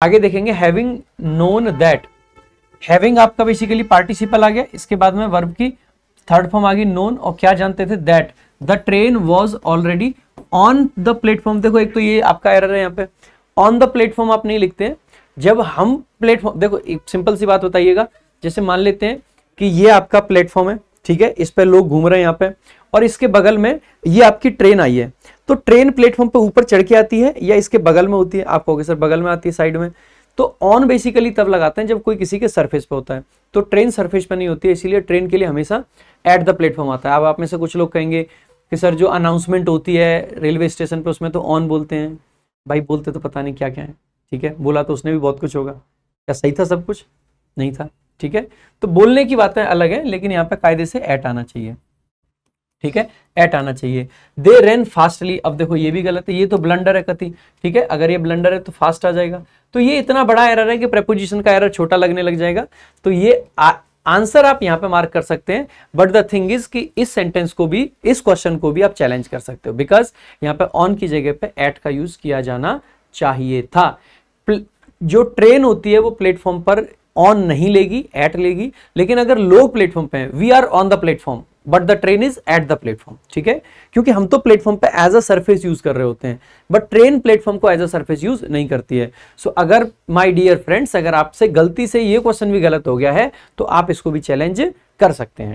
आगे देखेंगे having known that, having आपका बेसिकली पार्टिसिपल आ गया, इसके बाद में वर्ब की थर्ड फॉर्म आ गई नोन, और क्या जानते थे, that the train was already on the platform. देखो एक तो ये आपका एरर है यहाँ पे, ऑन द प्लेटफॉर्म आप नहीं लिखते हैं। जब हम प्लेटफॉर्म, देखो एक सिंपल सी बात बताइएगा, जैसे मान लेते हैं कि ये आपका प्लेटफॉर्म है, ठीक है, इस पे लोग घूम रहे हैं यहाँ पे, और इसके बगल में ये आपकी ट्रेन आई है, तो ट्रेन प्लेटफॉर्म पे ऊपर चढ़ के आती है या इसके बगल में होती है, आप कहोगे सर बगल में आती है, साइड में, तो ऑन बेसिकली तब लगाते हैं जब कोई किसी के सरफेस पे होता है, तो ट्रेन सरफेस पे नहीं होती है, इसीलिए ट्रेन के लिए हमेशा एट द प्लेटफॉर्म आता है। अब आप में से कुछ लोग कहेंगे कि सर जो अनाउंसमेंट होती है रेलवे स्टेशन पे उसमें तो ऑन बोलते हैं, भाई बोलते तो पता नहीं क्या क्या है, ठीक है, बोला तो उसने भी बहुत कुछ होगा, क्या सही था सब कुछ, नहीं था, ठीक है, तो बोलने की बातें अलग है, लेकिन यहाँ पे कायदे से एट आना चाहिए, ठीक है, एट आना चाहिए। दे रेन फास्टली, अब देखो ये भी गलत है, ये तो ब्लंडर है कति, ठीक है, अगर ये ब्लंडर है तो फास्ट आ जाएगा, तो ये इतना बड़ा एरर है कि प्रेपोजिशन का एरर छोटा लगने लग जाएगा, तो ये आंसर आप यहां पे मार्क कर सकते हैं। बट द थिंग इज कि इस सेंटेंस को भी, इस क्वेश्चन को भी आप चैलेंज कर सकते हो, बिकॉज यहां पे ऑन की जगह पे एट का यूज किया जाना चाहिए था। जो ट्रेन होती है वो प्लेटफॉर्म पर ऑन नहीं लेगी, एट लेगी, लेकिन अगर लोग प्लेटफॉर्म पे हैं, we are on the platform but the train is at the platform, ठीक है, क्योंकि हम तो प्लेटफॉर्म पे एज अ सरफेस यूज कर रहे होते हैं, बट ट्रेन प्लेटफॉर्म को एज अ सरफेस यूज नहीं करती है। सो अगर माय डियर फ्रेंड्स, अगर आपसे गलती से ये क्वेश्चन भी गलत हो गया है तो आप इसको भी चैलेंज कर सकते हैं।